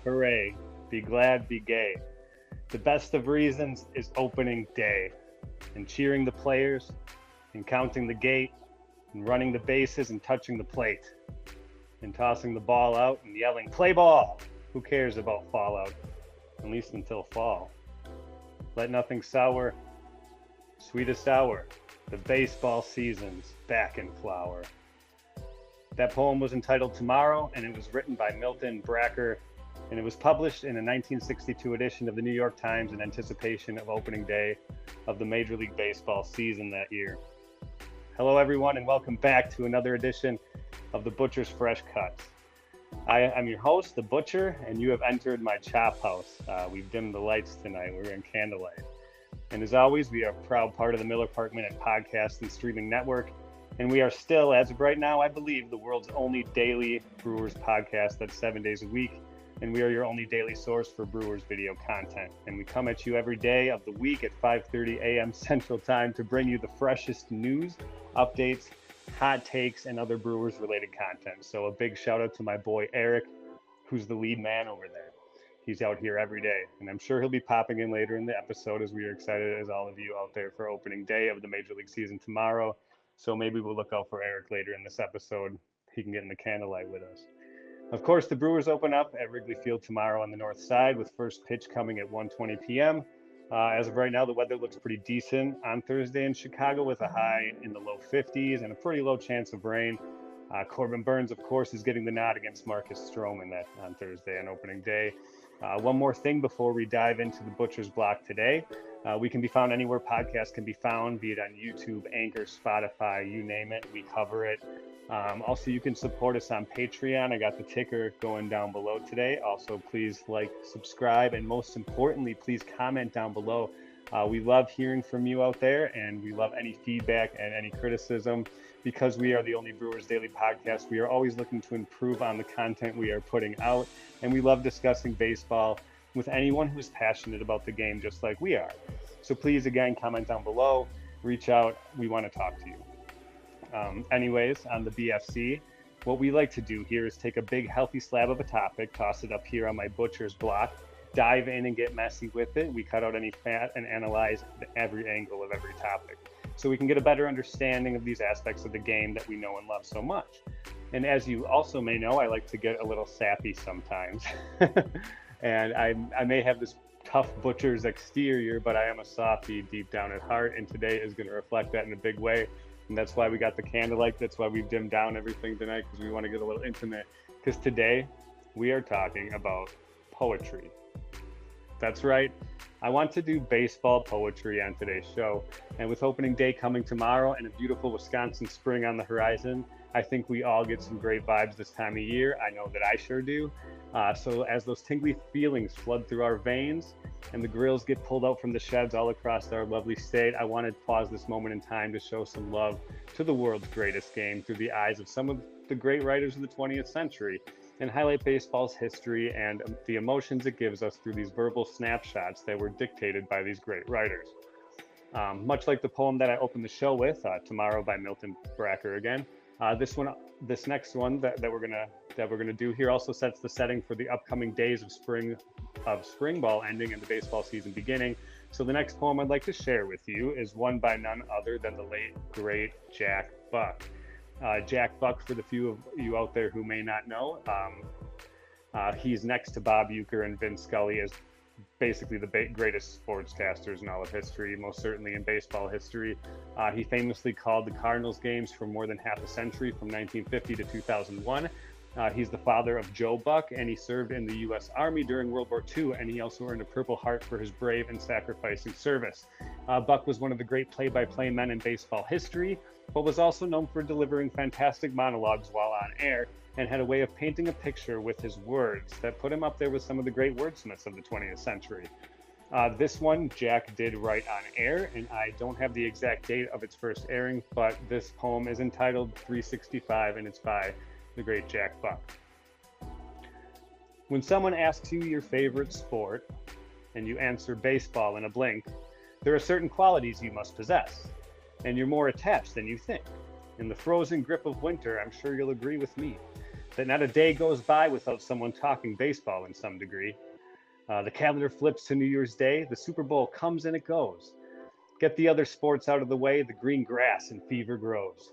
hooray, be glad, be gay. The best of reasons is opening day, and cheering the players, and counting the gate, and running the bases and touching the plate, and tossing the ball out and yelling, play ball! Who cares about fallout? At least until fall. Let nothing sour, sweetest hour, the baseball season's back in flower. That poem was entitled Tomorrow, and it was written by Milton Bracker, and it was published in a 1962 edition of the New York Times in anticipation of opening day of the Major League Baseball season that year. Hello, everyone, and welcome back to another edition of the Butcher's Fresh Cuts. I'm your host, The Butcher, and you have entered my chop house. We've dimmed the lights tonight. We're in candlelight. And as always, we are a proud part of the Miller Park Minute podcast and streaming network. And we are still, as of right now, I believe, the world's only daily Brewers podcast that's 7 days a week. And we are your only daily source for Brewers video content. And we come at you every day of the week at 5:30 a.m. Central Time to bring you the freshest news, updates, hot takes, and other Brewers related content. So a big shout out to my boy Eric, who's the lead man over there. He's out here every day, and I'm sure he'll be popping in later in the episode as we are excited as all of you out there for opening day of the Major League season tomorrow. So maybe we'll look out for Eric later in this episode. He can get in the candlelight with us. Of course, the Brewers open up at Wrigley Field tomorrow on the north side with first pitch coming at 1:20 p.m. As of right now, the weather looks pretty decent on Thursday in Chicago with a high in the low 50s and a pretty low chance of rain. Corbin Burnes, of course, is getting the nod against Marcus Stroman on Thursday on opening day. One more thing before we dive into the Butcher's Block today. We can be found anywhere podcasts can be found, be it on YouTube, Anchor, Spotify, you name it, we cover it. Also, you can support us on Patreon. I got the ticker going down below today. Also, please like, subscribe, and most importantly, please comment down below. We love hearing from you out there, and we love any feedback and any criticism. Because we are the only Brewers Daily podcast, we are always looking to improve on the content we are putting out, and we love discussing baseball with anyone who's passionate about the game just like we are. So please, again, comment down below, reach out. We want to talk to you. Anyways, on the BFC, what we like to do here is take a big healthy slab of a topic, toss it up here on my Butcher's Block, dive in and get messy with it. We cut out any fat and analyze every angle of every topic so we can get a better understanding of these aspects of the game that we know and love so much. And as you also may know, I like to get a little sappy sometimes. And I may have this tough butcher's exterior, but I am a softie deep down at heart, and today is going to reflect that in a big way. And that's why we got the candlelight. That's why we've dimmed down everything tonight, because we want to get a little intimate. Because today we are talking about poetry. That's right. I want to do baseball poetry on today's show. And with opening day coming tomorrow and a beautiful Wisconsin spring on the horizon, I think we all get some great vibes this time of year. I know that I sure do. So as those tingly feelings flood through our veins and the grills get pulled out from the sheds all across our lovely state, I want to pause this moment in time to show some love to the world's greatest game through the eyes of some of the great writers of the 20th century and highlight baseball's history and the emotions it gives us through these verbal snapshots that were dictated by these great writers. Much like the poem that I opened the show with, Tomorrow by Milton Bracker again. This next one that we're gonna do here also sets the setting for the upcoming days of spring ball ending and the baseball season beginning. So the next poem I'd like to share with you is one by none other than the late great Jack Buck. Jack Buck, for the few of you out there who may not know, he's next to Bob Uecker and Vin Scully as basically the greatest sportscasters in all of history, most certainly in baseball history. He famously called the Cardinals games for more than half a century, from 1950 to 2001. He's the father of Joe Buck, and he served in the U.S. Army during World War II, and he also earned a Purple Heart for his brave and sacrificing service. Buck was one of the great play-by-play men in baseball history, but was also known for delivering fantastic monologues while on air, and had a way of painting a picture with his words that put him up there with some of the great wordsmiths of the 20th century. This one Jack did write on air, and I don't have the exact date of its first airing, but this poem is entitled 365, and it's by the great Jack Buck. When someone asks you your favorite sport, and you answer baseball in a blink, there are certain qualities you must possess, and you're more attached than you think. In the frozen grip of winter, I'm sure you'll agree with me. that not a day goes by without someone talking baseball in some degree. The calendar flips to New Year's Day, the Super Bowl comes and it goes. Get the other sports out of the way, the green grass and fever grows.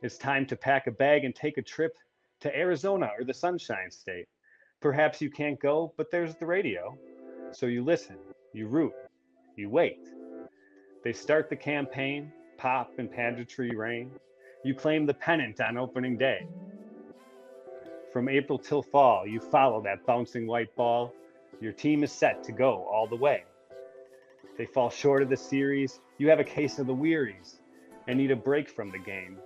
It's time to pack a bag and take a trip to Arizona or the Sunshine State. Perhaps you can't go, but there's the radio. So you listen, you root, you wait. They start the campaign, pop and pageantry reign. You claim the pennant on opening day. From April till fall, you follow that bouncing white ball. Your team is set to go all the way. They fall short of the series, you have a case of the wearies and need a break from the game.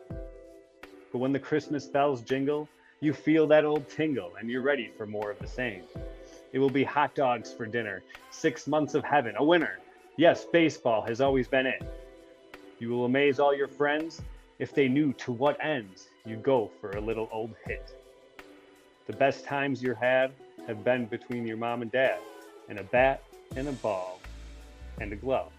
But when the Christmas bells jingle, you feel that old tingle and you're ready for more of the same. It will be hot dogs for dinner, 6 months of heaven, a winner. Yes, baseball has always been it. You will amaze all your friends if they knew to what ends you'd go for a little old hit. The best times you had have been between your mom and dad, and a bat and a ball and a glove.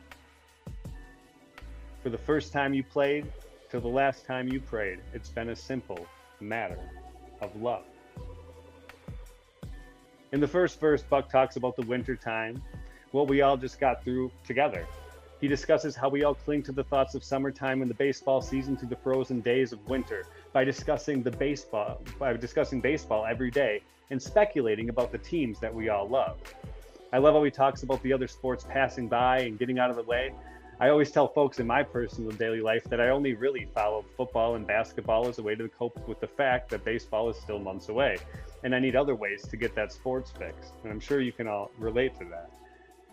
For the first time you played till the last time you prayed, it's been a simple matter of love. In the first verse, Buck talks about the winter time, what we all just got through together. He discusses how we all cling to the thoughts of summertime and the baseball season to the frozen days of winter by discussing baseball every day and speculating about the teams that we all love. I love how he talks about the other sports passing by and getting out of the way. I always tell folks in my personal daily life that I only really follow football and basketball as a way to cope with the fact that baseball is still months away. And I need other ways to get that sports fix. And I'm sure you can all relate to that.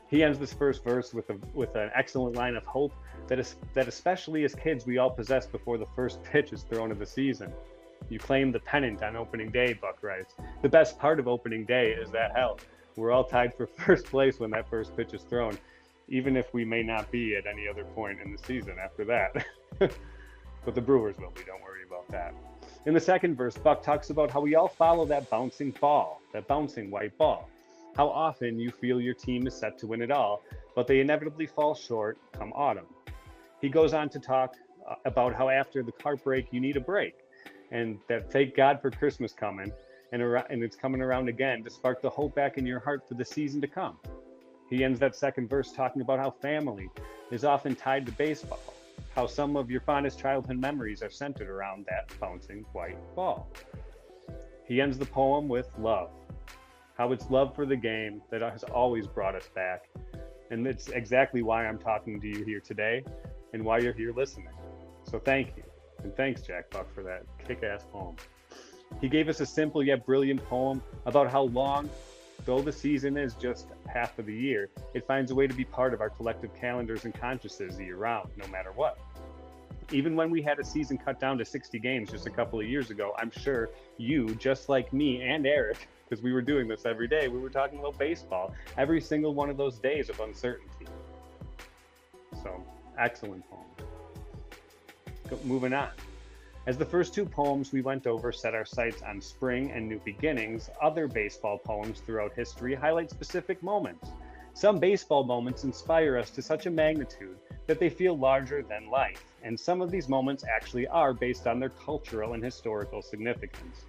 He ends this first verse with an excellent line of hope that especially as kids we all possess before the first pitch is thrown of the season. You claim the pennant on opening day, Buck writes. The best part of opening day is that hell, we're all tied for first place when that first pitch is thrown, even if we may not be at any other point in the season after that. But the Brewers will be, don't worry about that. In the second verse, Buck talks about how we all follow that bouncing ball, that bouncing white ball. How often you feel your team is set to win it all, but they inevitably fall short come autumn. He goes on to talk about how after the heartbreak, you need a break, and that thank God for Christmas coming, and it's coming around again to spark the hope back in your heart for the season to come. He ends that second verse talking about how family is often tied to baseball, how some of your fondest childhood memories are centered around that bouncing white ball. He ends the poem with love. How it's love for the game that has always brought us back. And it's exactly why I'm talking to you here today and why you're here listening. So thank you. And thanks, Jack Buck, for that kick-ass poem. He gave us a simple yet brilliant poem about how long, though the season is just half of the year, it finds a way to be part of our collective calendars and consciences year-round, no matter what. Even when we had a season cut down to 60 games just a couple of years ago, I'm sure you, just like me and Eric, because we were doing this every day, we were talking about baseball every single one of those days of uncertainty. So, excellent poem. Moving on. As the first two poems we went over set our sights on spring and new beginnings, other baseball poems throughout history highlight specific moments. Some baseball moments inspire us to such a magnitude that they feel larger than life, and some of these moments actually are based on their cultural and historical significance.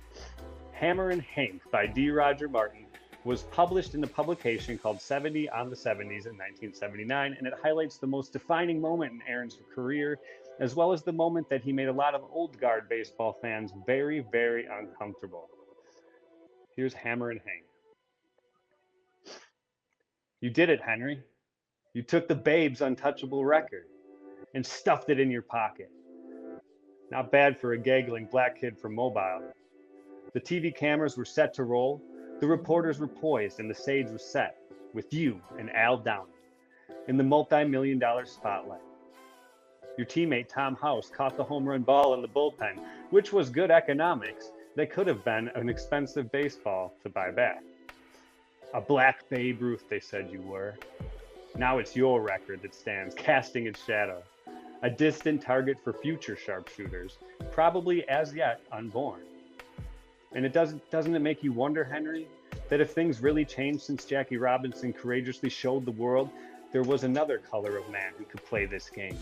Hammer and Hank by D. Roger Martin was published in a publication called 70 on the 70s in 1979, and it highlights the most defining moment in Aaron's career, as well as the moment that he made a lot of old guard baseball fans very, very uncomfortable. Here's Hammer and Hank. You did it, Henry. You took the Babe's untouchable record and stuffed it in your pocket. Not bad for a giggling black kid from Mobile. The TV cameras were set to roll, the reporters were poised, and the stage was set, with you and Al Downing in the multi-million-dollar spotlight. Your teammate Tom House caught the home run ball in the bullpen, which was good economics that could have been an expensive baseball to buy back. A black Babe Ruth, they said you were. Now it's your record that stands, casting its shadow. A distant target for future sharpshooters, probably as yet unborn. And doesn't it make you wonder, Henry, that if things really changed since Jackie Robinson courageously showed the world there was another color of man who could play this game?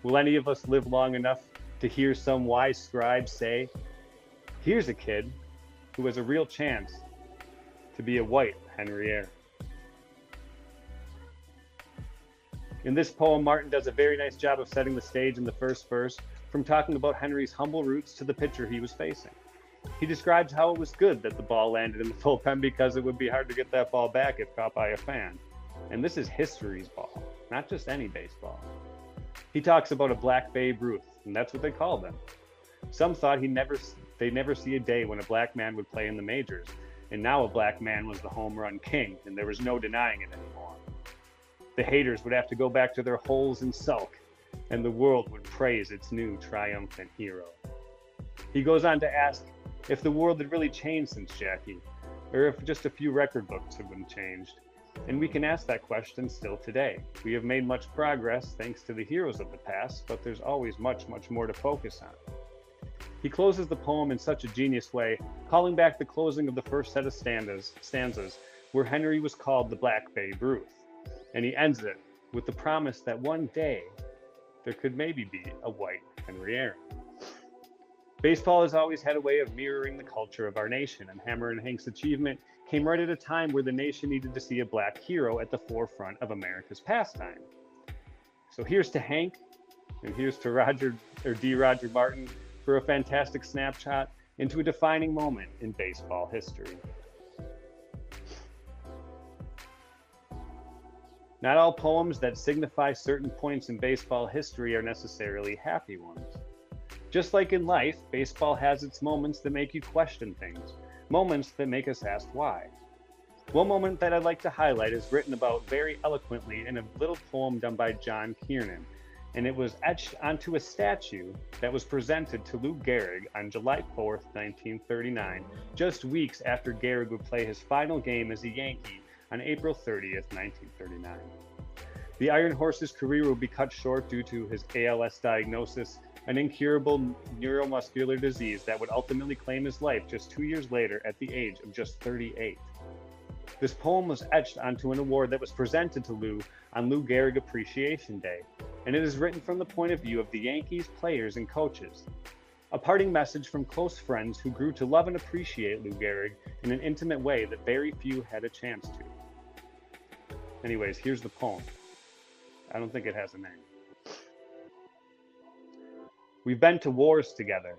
Will any of us live long enough to hear some wise scribe say, Here's a kid who has a real chance to be a white Henry Aaron. In this poem, Martin does a very nice job of setting the stage in the first verse, from talking about Henry's humble roots to the pitcher he was facing. He describes how it was good that the ball landed in the bullpen because it would be hard to get that ball back if caught by a fan. And this is history's ball, not just any baseball. He talks about a black Babe Ruth, and that's what they called him. Some thought they'd never see a day when a black man would play in the majors, and now a black man was the home run king, and there was no denying it anymore. The haters would have to go back to their holes and sulk, and the world would praise its new triumphant hero. He goes on to ask if the world had really changed since Jackie, or if just a few record books had been changed. And we can ask that question still today. We have made much progress thanks to the heroes of the past, but there's always much, much more to focus on. He closes the poem in such a genius way, calling back the closing of the first set of stanzas where Henry was called the Black Babe Ruth. And he ends it with the promise that one day there could maybe be a white Henry Aaron. Baseball has always had a way of mirroring the culture of our nation, and Hammer and Hank's achievement came right at a time where the nation needed to see a black hero at the forefront of America's pastime. So here's to Hank, and here's to Roger Martin for a fantastic snapshot into a defining moment in baseball history. Not all poems that signify certain points in baseball history are necessarily happy ones. Just like in life, baseball has its moments that make you question things, moments that make us ask why. One moment that I'd like to highlight is written about very eloquently in a little poem done by John Kiernan, and it was etched onto a statue that was presented to Lou Gehrig on July 4th, 1939, just weeks after Gehrig would play his final game as a Yankee on April 30th, 1939. The Iron Horse's career would be cut short due to his ALS diagnosis, an incurable neuromuscular disease that would ultimately claim his life just 2 years later at the age of just 38. This poem was etched onto an award that was presented to Lou on Lou Gehrig Appreciation Day, and it is written from the point of view of the Yankees, players, and coaches. A parting message from close friends who grew to love and appreciate Lou Gehrig in an intimate way that very few had a chance to. Anyways, here's the poem. I don't think it has a name. We've been to wars together.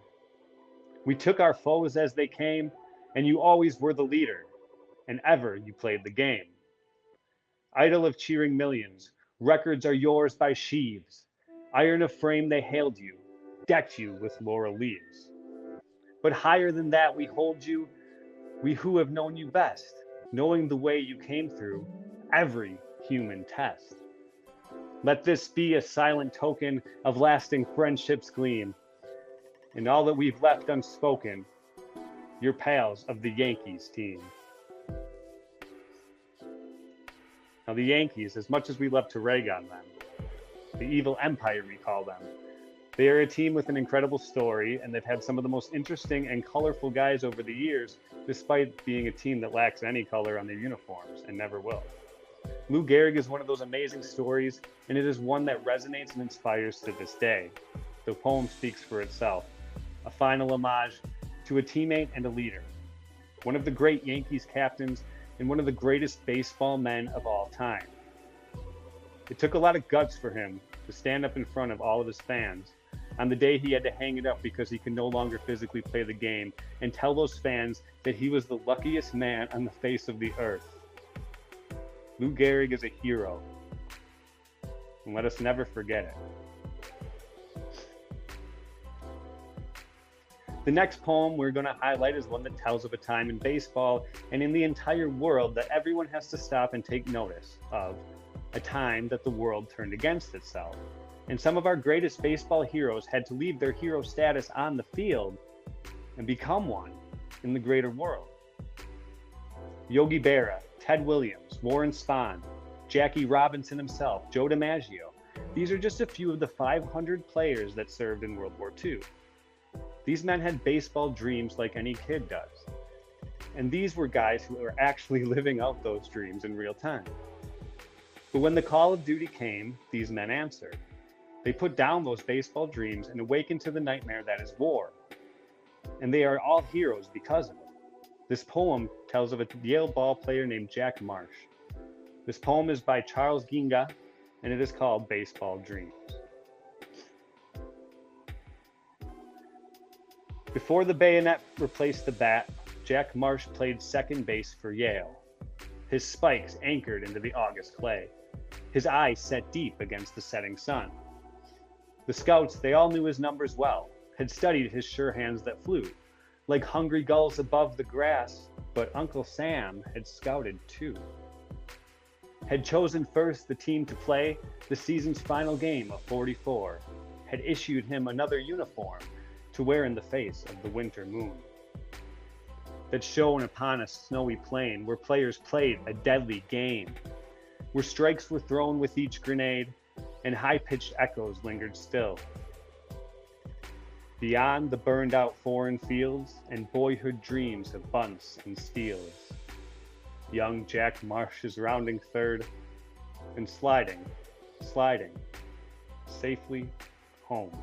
We took our foes as they came, and you always were the leader, and ever you played the game. Idol of cheering millions, records are yours by sheaves. Iron of frame they hailed you, decked you with laurel leaves. But higher than that we hold you, we who have known you best, knowing the way you came through every human test. Let this be a silent token of lasting friendship's gleam, and all that we've left unspoken, your pals of the Yankees team. Now the Yankees, as much as we love to rag on them, the evil empire we call them, they are a team with an incredible story, and they've had some of the most interesting and colorful guys over the years, despite being a team that lacks any color on their uniforms and never will. Lou Gehrig is one of those amazing stories, and it is one that resonates and inspires to this day. The poem speaks for itself, a final homage to a teammate and a leader, one of the great Yankees captains and one of the greatest baseball men of all time. It took a lot of guts for him to stand up in front of all of his fans on the day he had to hang it up because he could no longer physically play the game and tell those fans that he was the luckiest man on the face of the earth. Lou Gehrig is a hero, and let us never forget it. The next poem we're going to highlight is one that tells of a time in baseball and in the entire world that everyone has to stop and take notice of, a time that the world turned against itself. And some of our greatest baseball heroes had to leave their hero status on the field and become one in the greater world. Yogi Berra, Ted Williams, Warren Spahn, Jackie Robinson himself, Joe DiMaggio. These are just a few of the 500 players that served in World War II. These men had baseball dreams like any kid does. And these were guys who were actually living out those dreams in real time. But when the call of duty came, these men answered. They put down those baseball dreams and awakened to the nightmare that is war. and they are all heroes because of it. This poem tells of a Yale ball player named Jack Marsh. This poem is by Charles Ginga, and it is called Baseball Dreams. Before the bayonet replaced the bat, Jack Marsh played second base for Yale. His spikes anchored into the August clay. His eyes set deep against the setting sun. The scouts, they all knew his numbers well, had studied his sure hands that flew, like hungry gulls above the grass, but Uncle Sam had scouted too. Had chosen first the team to play the season's final game of 44, had issued him another uniform to wear in the face of the winter moon that shone upon a snowy plain where players played a deadly game, where strikes were thrown with each grenade and high-pitched echoes lingered still. Beyond the burned-out foreign fields and boyhood dreams of bunts and steals, young Jack Marsh is rounding third and sliding, safely home.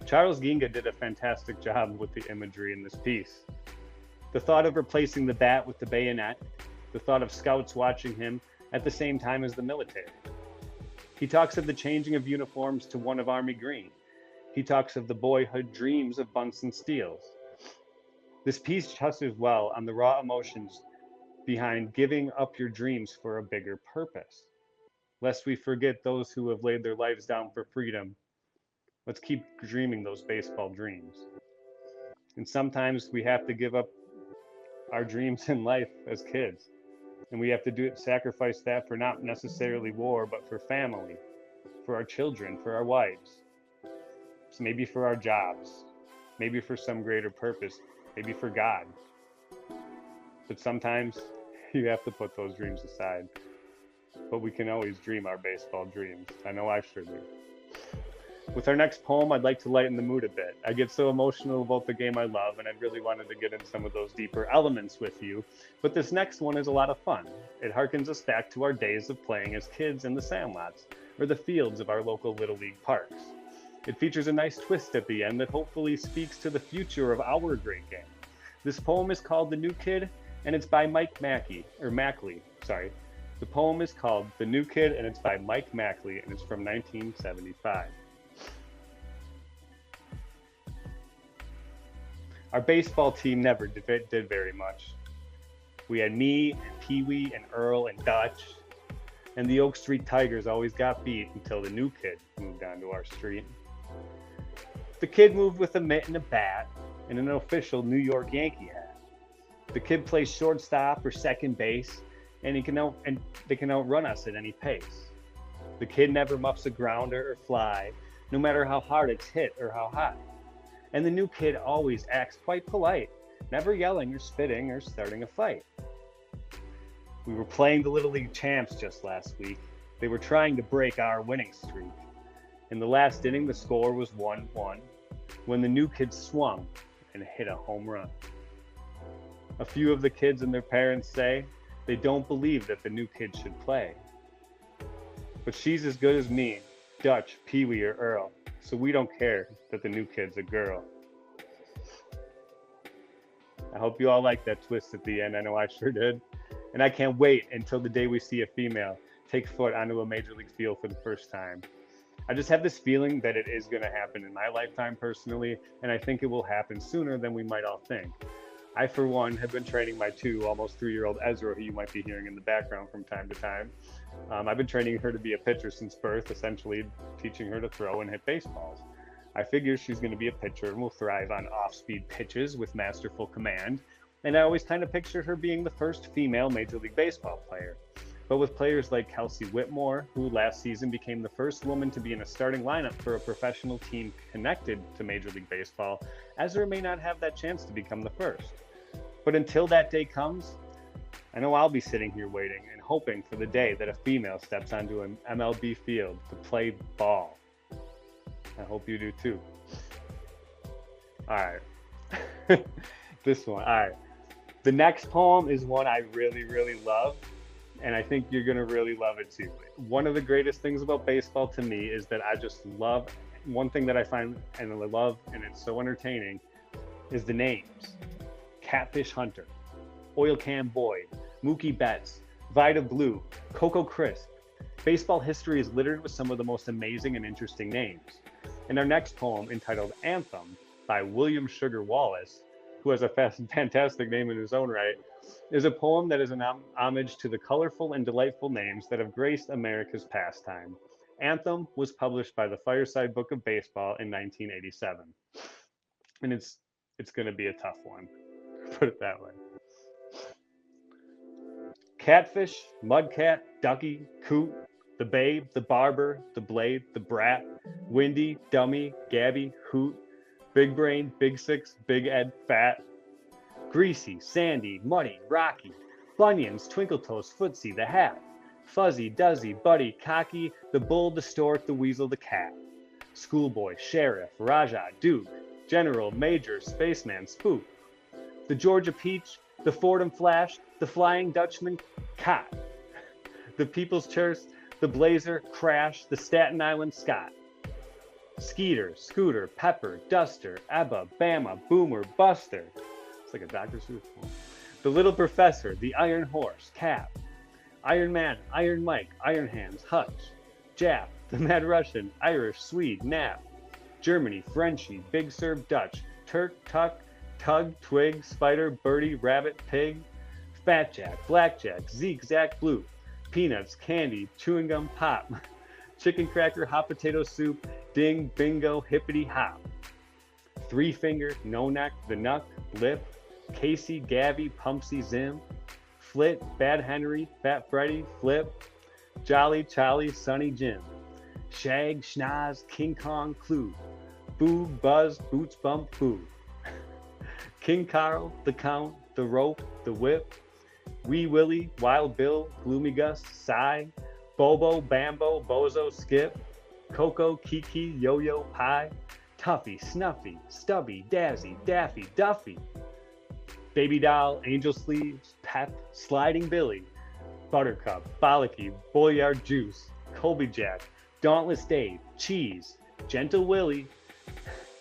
Charles Ginga did a fantastic job with the imagery in this piece. The thought of replacing the bat with the bayonet, the thought of scouts watching him at the same time as the military. He talks of the changing of uniforms to one of army green. He talks of the boyhood dreams of bunts and steals. This piece touches well on the raw emotions behind giving up your dreams for a bigger purpose. Lest we forget those who have laid their lives down for freedom, let's keep dreaming those baseball dreams. And sometimes we have to give up our dreams in life as kids. And we have to sacrifice that for not necessarily war, but for family, for our children, for our wives, so maybe for our jobs, maybe for some greater purpose, maybe for God. But sometimes you have to put those dreams aside. But we can always dream our baseball dreams. I know I sure do. With our next poem, I'd like to lighten the mood a bit. I get so emotional about the game I love, and I really wanted to get into some of those deeper elements with you. But this next one is a lot of fun. It harkens us back to our days of playing as kids in the sandlots, or the fields of our local Little League parks. It features a nice twist at the end that hopefully speaks to the future of our great game. This poem is called The New Kid, and it's by Mike Mackley. The poem is called The New Kid, and it's by Mike Mackley, and it's from 1975. Our baseball team never did very much. We had me, and Pee Wee, and Earl, and Dutch, and the Oak Street Tigers always got beat until the new kid moved onto our street. The kid moved with a mitt and a bat, and an official New York Yankee hat. The kid plays shortstop or second base, and they can outrun us at any pace. The kid never muffs a grounder or fly, no matter how hard it's hit or how high. And the new kid always acts quite polite, never yelling or spitting or starting a fight. We were playing the Little League champs just last week. They were trying to break our winning streak. In the last inning, the score was 1-1 when the new kid swung and hit a home run. A few of the kids and their parents say they don't believe that the new kid should play. But she's as good as me, Dutch, Pee Wee, or Earl. So we don't care that the new kid's a girl. I hope you all like that twist at the end. I know I sure did. And I can't wait until the day we see a female take foot onto a major league field for the first time. I just have this feeling that it is going to happen in my lifetime personally, and I think it will happen sooner than we might all think. I, for one, have been training my almost 3-year-old Ezra, who you might be hearing in the background from time to time. I've been training her to be a pitcher since birth, essentially teaching her to throw and hit baseballs. I figure she's going to be a pitcher and will thrive on off-speed pitches with masterful command, and I always kind of pictured her being the first female Major League Baseball player. But with players like Kelsey Whitmore, who last season became the first woman to be in a starting lineup for a professional team connected to Major League Baseball, Ezra may not have that chance to become the first. But until that day comes, I know I'll be sitting here waiting and hoping for the day that a female steps onto an MLB field to play ball. I hope you do too. All right. This one. All right. The next poem is one I really, really love, and I think you're going to really love it too. One of the greatest things about baseball to me is that I just love one thing that I find and I love, and it's so entertaining, is the names. Catfish Hunter, Oil Can Boyd, Mookie Betts, Vida Blue, Coco Crisp. Baseball history is littered with some of the most amazing and interesting names. In our next poem, entitled Anthem by William Sugar Wallace, who has a fantastic name in his own right, is a poem that is an homage to the colorful and delightful names that have graced America's pastime. Anthem was published by the Fireside Book of Baseball in 1987. And it's going to be a tough one, put it that way. Catfish, Mudcat, Ducky, Coot, the Babe, the Barber, the Blade, the Brat, Windy, Dummy, Gabby, Hoot, Big Brain, Big Six, Big Ed, Fat, Greasy, Sandy, Muddy, Rocky, Bunions, Twinkle Toes, Footsie, the Hat, Fuzzy, Duzzy, Buddy, Cocky, the Bull, the Stork, the Weasel, the Cat, Schoolboy, Sheriff, Raja, Duke, General, Major, Spaceman, Spook, the Georgia Peach, the Fordham Flash, the Flying Dutchman, Cot, the People's Church, the Blazer, Crash, the Staten Island Scott, Skeeter, Scooter, Pepper, Duster, Ebba, Bama, Boomer, Buster. It's like a Dr. Seuss poem. The Little Professor, the Iron Horse, Cap, Iron Man, Iron Mike, Iron Hands, Hutch, Jap, the Mad Russian, Irish, Swede, Nap, Germany, Frenchie, Big Serb, Dutch, Turk, Tuck, Tug, Twig, Spider, Birdie, Rabbit, Pig, Fat Jack, Blackjack, Zeke, Zach, Blue, Peanuts, Candy, Chewing Gum, Pop, Chicken Cracker, Hot Potato Soup, Ding, Bingo, Hippity Hop, Three Finger, No Neck, The Nuck, Lip, Casey, Gabby, Pumpsy, Zim, Flit, Bad Henry, Fat Freddy, Flip, Jolly, Charlie, Sunny Jim, Shag, Schnoz, King Kong, Clue, Boog, Buzz, Boots, Bump, Boo, King Carl, The Count, The Rope, The Whip, Wee Willie, Wild Bill, Gloomy Gus, Psy, Bobo, Bambo, Bozo, Skip, Coco, Kiki, Yo-Yo, Pie, Tuffy, Snuffy, Stubby, Dazzy, Daffy, Duffy, Baby Doll, Angel Sleeves, Pep, Sliding Billy, Buttercup, Bollocky, Boyard Juice, Colby Jack, Dauntless Dave, Cheese, Gentle Willie,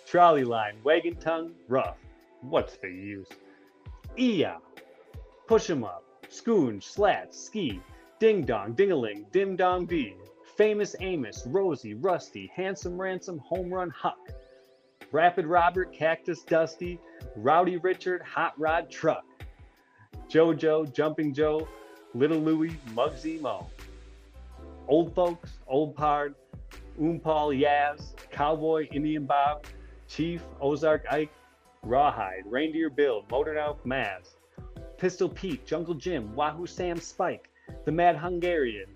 Trolley Line, Wagon Tongue, Rough, what's the use? Iya, Push 'em Up, Scoonge, Slats, Ski, Ding Dong, Ding-a-ling, Dim Dong Dee, Famous Amos, Rosie, Rusty, Handsome Ransom, Home Run Huck, Rapid Robert, Cactus Dusty, Rowdy Richard, Hot Rod Truck, JoJo, Jumping Joe, Little Louie, Muggsy Mo, Old Folks, Old Pard, Oompal Yaz, Cowboy, Indian Bob, Chief, Ozark Ike, Rawhide, Reindeer Bill, Motor Mouth Maz, Pistol Pete, Jungle Jim, Wahoo Sam Spike, The Mad Hungarian,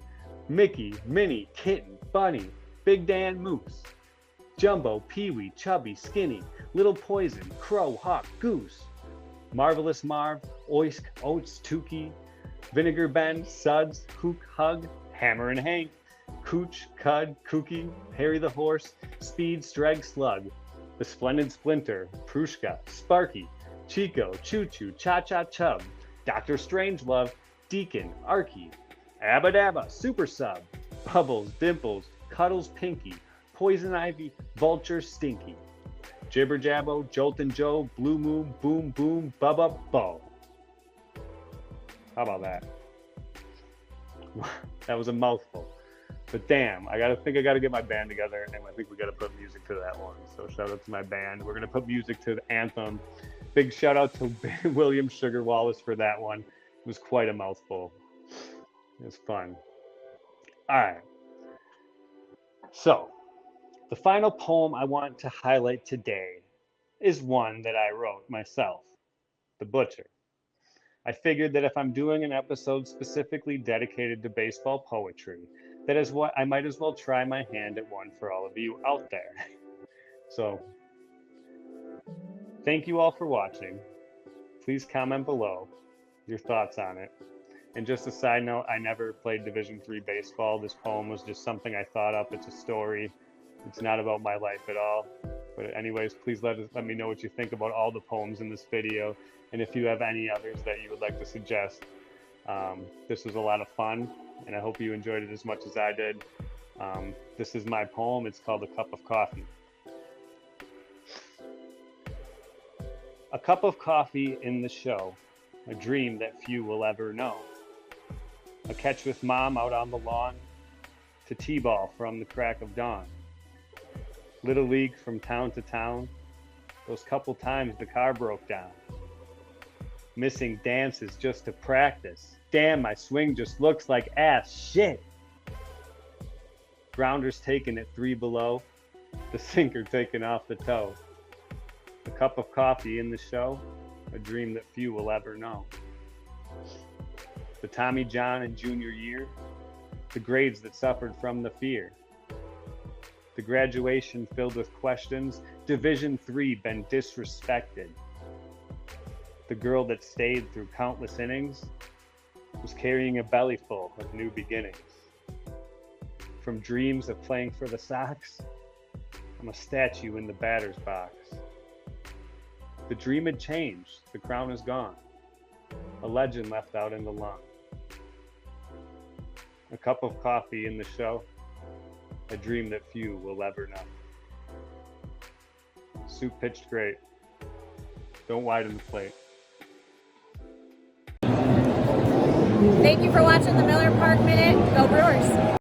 Mickey, Minnie, Kitten, Bunny, Big Dan Moose, Jumbo, Pee-wee, Chubby, Skinny, Little Poison, Crow, Hawk, Goose, Marvelous Marv, Oisk, Oats, Tukey, Vinegar Ben, Suds, Hook, Hug, Hammer and Hank, Cooch, Cud, Kooky, Harry the Horse, Speed, Streg, Slug, The Splendid Splinter, Prushka, Sparky, Chico, Choo Choo, Cha Cha Chub, Dr. Strangelove, Deacon, Arky, Abba Dabba, Super Sub, Bubbles, Dimples, Cuddles, Pinky, Poison Ivy, Vulture, Stinky, Jibber Jabbo, Joltin' Joe, Blue Moon, Boom Boom, Bubba Bo. How about that? That was a mouthful. But damn, I gotta get my band together, and I think we gotta put music to that one. So shout out to my band. We're gonna put music to the anthem. Big shout out to William Sugar Wallace for that one. It was quite a mouthful. It was fun. All right. So the final poem I want to highlight today is one that I wrote myself, The Butcher. I figured that if I'm doing an episode specifically dedicated to baseball poetry, that is what I might as well try my hand at one for all of you out there. So, thank you all for watching. Please comment below your thoughts on it. And just a side note, I never played Division III baseball. This poem was just something I thought up. It's a story. It's not about my life at all. But anyways, please let me know what you think about all the poems in this video. And if you have any others that you would like to suggest. This was a lot of fun, and I hope you enjoyed it as much as I did. This is my poem. It's called A Cup of Coffee. A cup of coffee in the show, a dream that few will ever know. A catch with mom out on the lawn, to t-ball from the crack of dawn. Little league from town to town, those couple times the car broke down. Missing dances just to practice. Damn, my swing just looks like ass shit. Grounders taking it 3 below, the sinker taken off the toe. A cup of coffee in the show, a dream that few will ever know. The Tommy John in junior year, the grades that suffered from the fear. The graduation filled with questions, Division III been disrespected. The girl that stayed through countless innings was carrying a belly full of new beginnings. From dreams of playing for the Sox, I'm a statue in the batter's box. The dream had changed, the crown is gone, a legend left out in the lawn. A cup of coffee in the show, a dream that few will ever know. Soup pitched great, don't widen the plate. Thank you for watching the Miller Park Minute. Go Brewers!